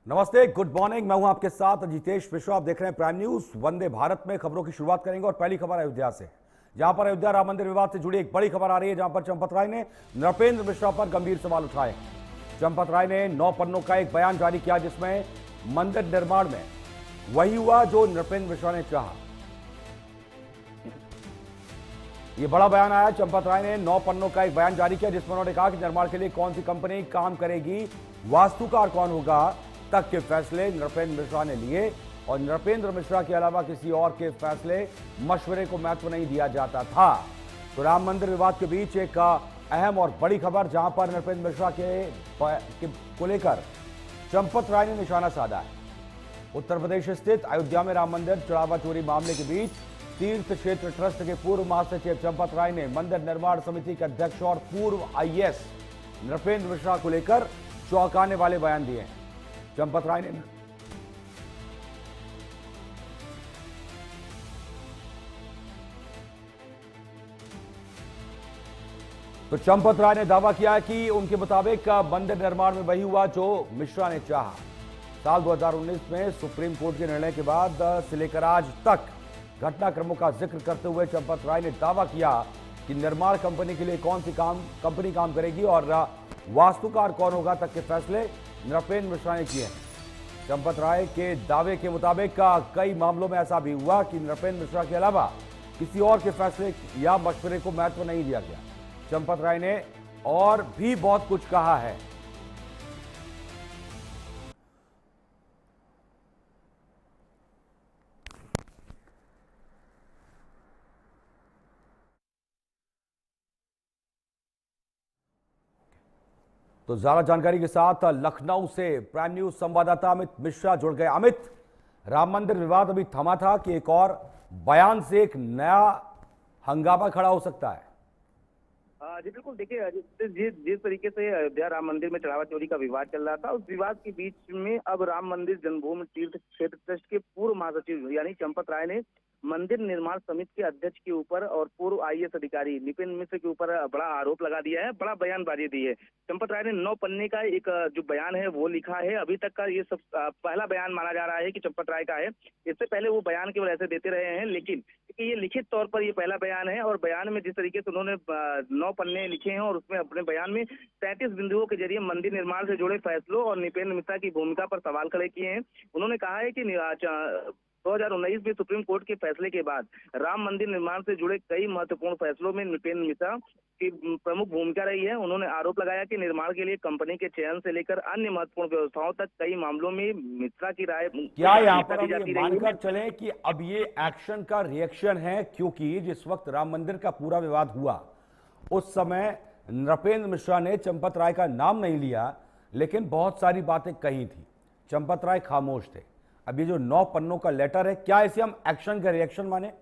नमस्ते, good morning. मैं हूं आपके साथ जितेश मिश्रा। आप देख रहे हैं प्राइम न्यूज। वंदे भारत में खबरों की शुरुआत करेंगे और पहली खबर अयोध्या से, जहां पर अयोध्या राम मंदिर विवाद से जुड़ी एक बड़ी खबर आ रही है, जहां पर चंपत राय ने नृपेंद्र मिश्रा पर गंभीर सवाल उठाए। चंपत राय ने 9 पन्नों का एक बयान जारी किया, जिसमें मंदिर निर्माण में वही हुआ जो नृपेंद्र मिश्रा ने चाहा। यह बड़ा बयान आया। चंपत राय ने 9 पन्नों का एक बयान जारी किया, जिसमें उन्होंने कहा कि निर्माण के लिए कौन सी कंपनी काम करेगी, वास्तुकार कौन होगा, तक के फैसले नृपेंद्र मिश्रा ने लिए और नृपेंद्र मिश्रा के अलावा किसी और के फैसले मशवरे को महत्व नहीं दिया जाता था। तो राम मंदिर विवाद के बीच एक अहम और बड़ी खबर, जहां पर नृपेंद्र मिश्रा को लेकर चंपत राय ने निशाना साधा है। उत्तर प्रदेश स्थित अयोध्या में राम मंदिर चढ़ावा चोरी मामले के बीच तीर्थ क्षेत्र ट्रस्ट के पूर्व महासचिव चंपत राय ने मंदिर निर्माण समिति के अध्यक्ष और पूर्व आईएएस नृपेंद्र मिश्रा को लेकर चौंकाने वाले बयान दिए हैं। चंपत राय ने दावा किया कि उनके मुताबिक मंदिर निर्माण में वही हुआ जो मिश्रा ने चाहा। साल 2019 में सुप्रीम कोर्ट के निर्णय के बाद से लेकर आज तक घटनाक्रमों का जिक्र करते हुए चंपत राय ने दावा किया कि निर्माण कंपनी के लिए कौन सी कंपनी काम करेगी और वास्तुकार कौन होगा, तक के फैसले नृपेंद्र मिश्रा ने किए हैं। चंपत राय के दावे के मुताबिक कई मामलों में ऐसा भी हुआ कि नृपेंद्र मिश्रा के अलावा किसी और के फैसले या मशवरे को महत्व नहीं दिया गया। चंपत राय ने और भी बहुत कुछ कहा है। तो ज्यादा जानकारी के साथ लखनऊ से प्राइम न्यूज संवाददाता अमित मिश्रा जुड़ गए। अमित, राम मंदिर विवाद अभी थमा था कि एक और बयान से एक नया हंगामा खड़ा हो सकता है? जी बिल्कुल, देखिए जिस तरीके से अयोध्या राम मंदिर में चढ़ावा चोरी का विवाद चल रहा था, उस विवाद के बीच में अब राम मंदिर जन्मभूमि तीर्थ क्षेत्र ट्रस्ट के पूर्व महासचिव यानी चंपत राय ने मंदिर निर्माण समिति के अध्यक्ष के ऊपर और पूर्व आईएएस अधिकारी नृपेंद्र मिश्र के ऊपर बड़ा आरोप लगा दिया है, बड़ा बयानबाजी दी है। चंपत राय ने 9 पन्ने का एक जो बयान है वो लिखा है। अभी तक का ये सब पहला बयान माना जा रहा है कि चंपत राय का है। इससे पहले वो बयान केवल ऐसे देते रहे हैं, लेकिन ये लिखित तौर पर ये पहला बयान है। और बयान में जिस तरीके से उन्होंने 9 पन्ने लिखे हैं और उसमें अपने बयान में 33 बिंदुओं के जरिए मंदिर निर्माण से जुड़े फैसलों और नृपेंद्र मिश्रा की भूमिका पर सवाल खड़े किए हैं। उन्होंने कहा है कि 2019 में सुप्रीम कोर्ट के फैसले के बाद राम मंदिर निर्माण से जुड़े कई महत्वपूर्ण फैसलों में नृपेंद्र मिश्रा की प्रमुख भूमिका रही है। उन्होंने आरोप लगाया कि निर्माण के लिए कंपनी के चयन से लेकर अन्य महत्वपूर्ण व्यवस्थाओं तक कई मामलों में मिश्रा की राय क्या यहाँ पर हम ये मानकर चले कि अब ये एक्शन का रिएक्शन है? क्योंकि जिस वक्त राम मंदिर का पूरा विवाद हुआ उस समय नृपेंद्र मिश्रा ने चंपत राय का नाम नहीं लिया, लेकिन बहुत सारी बातें कही थी। चंपत राय खामोश थे। अब ये जो 9 पन्नों का लेटर है, क्या इसे हम एक्शन का रिएक्शन माने?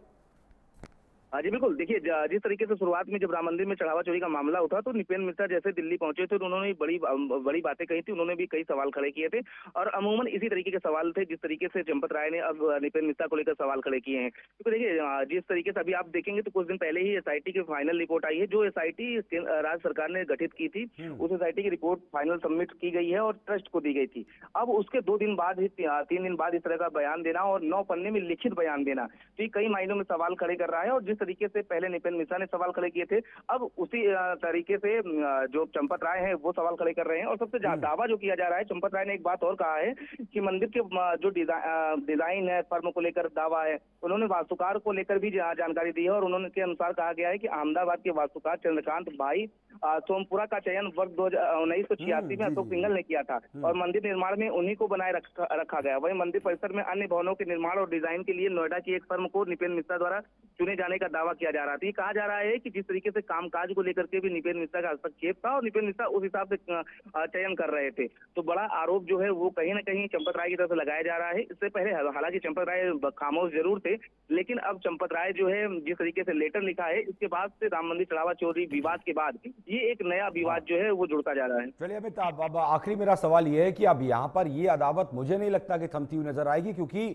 जी बिल्कुल, देखिए जिस तरीके से शुरुआत में जब राम मंदिर में चढ़ावा चोरी का मामला उठा तो नृपेंद्र मिश्रा जैसे दिल्ली पहुंचे थे तो उन्होंने बड़ी बातें कही थी। उन्होंने भी कई सवाल खड़े किए थे और अमूमन इसी तरीके के सवाल थे जिस तरीके से चंपत राय ने अब नृपेंद्र मिश्रा को लेकर सवाल खड़े किए हैं। क्योंकि देखिए जिस तरीके से अभी आप देखेंगे तो कुछ दिन पहले ही एसआईटी की फाइनल रिपोर्ट आई है। जो एसआईटी राज्य सरकार ने गठित की थी, उस एसआईटी की रिपोर्ट फाइनल सबमिट की गई है और ट्रस्ट को दी गई थी। अब उसके 2 दिन बाद ही 3 दिन बाद इस तरह का बयान देना और 9 पन्ने में लिखित बयान देना, तो ये कई मायनों में सवाल खड़े कर रहा है। और जिस तरीके से पहले नृपेंद्र मिश्रा ने सवाल खड़े किए थे, अब उसी तरीके से जो चंपत राय है वो सवाल खड़े कर रहे हैं। और सबसे दावा जो किया जा रहा है, चंपत राय ने एक बात और कहा है कि मंदिर के जो डिजाइन है, फर्म को लेकर दावा है, उन्होंने वास्तुकार को लेकर भी जानकारी दी है। और उन्होंने के अनुसार कहा गया है कि अहमदाबाद के वास्तुकार चंद्रकांत भाई सोमपुरा का चयन वर्ष 1986 में अशोक सिंघल ने किया था और मंदिर निर्माण में उन्हीं को बनाए रखा गया। वहीं मंदिर परिसर में अन्य भवनों के निर्माण और डिजाइन के लिए नोएडा की एक फर्म को नृपेंद्र मिश्रा द्वारा चुने जाने का दावा किया जा रहा था। कहा जा रहा है कि जिस तरीके से कामकाज को लेकर के भी नृपेंद्र मिश्रा का हस्तक्षेप था और नृपेंद्र मिश्रा उस हिसाब से चयन कर रहे थे, तो बड़ा आरोप जो है वो कहीं ना कहीं चंपत राय की तरफ से लगाया जा रहा है। इससे पहले हालांकि चंपत राय खामोश जरूर थे, लेकिन अब चंपत राय जो है जिस तरीके से लेटर लिखा है, इसके बाद से राम मंदिर चढ़ावा चोरी विवाद के बाद ये एक नया विवाद जो है वो जुड़ता जा रहा है। चलिए अमित, अब आखिरी मेरा सवाल ये है कि अब यहाँ पर ये अदावत मुझे नहीं लगता कि थमती हुई नजर आएगी, क्योंकि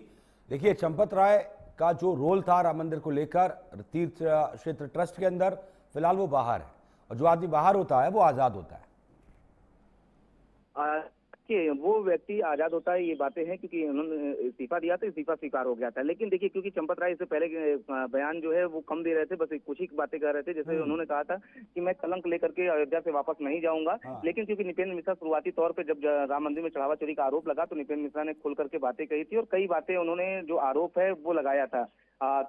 देखिए चंपत राय का जो रोल था राम मंदिर को लेकर तीर्थ क्षेत्र ट्रस्ट के अंदर, फिलहाल वो बाहर है और जो आदमी बाहर होता है वो आजाद होता है। कि वो व्यक्ति आजाद होता है, ये बातें हैं, क्योंकि उन्होंने इस्तीफा दिया था, इस्तीफा स्वीकार हो गया था। लेकिन देखिए, क्योंकि चंपत राय इससे पहले बयान जो है वो कम दे रहे थे, बस कुछ ही बातें कर रहे थे। जैसे उन्होंने कहा था कि मैं कलंक लेकर के अयोध्या से वापस नहीं जाऊंगा। लेकिन क्योंकि नृपेंद्र मिश्रा शुरुआती तौर पर जब राम मंदिर में चढ़ावा चोरी का आरोप लगा, तो नृपेंद्र मिश्रा ने खुल करके बातें कही थी और कई बातें उन्होंने जो आरोप है वो लगाया था।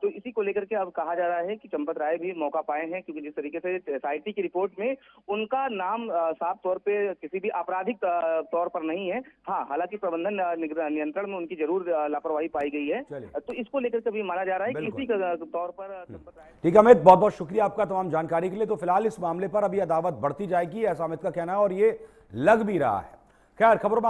तो इसी को लेकर के अब कहा जा रहा है कि चंपत राय भी मौका पाए हैं, क्योंकि जिस तरीके से एसआईटी की रिपोर्ट में उनका नाम साफ तौर पे किसी भी आपराधिक तौर पर नहीं है। हाँ, हालांकि प्रबंधन नियंत्रण में उनकी जरूर लापरवाही पाई गई है। तो इसको लेकर के भी माना जा रहा है कि इसी तौर पर चंपत राय। ठीक है अमित, बहुत बहुत शुक्रिया आपका तमाम जानकारी के लिए। तो फिलहाल इस मामले पर अभी अदावत बढ़ती जाएगी, ऐसा अमित का कहना है और ये लग भी रहा है। खैर, खबरों में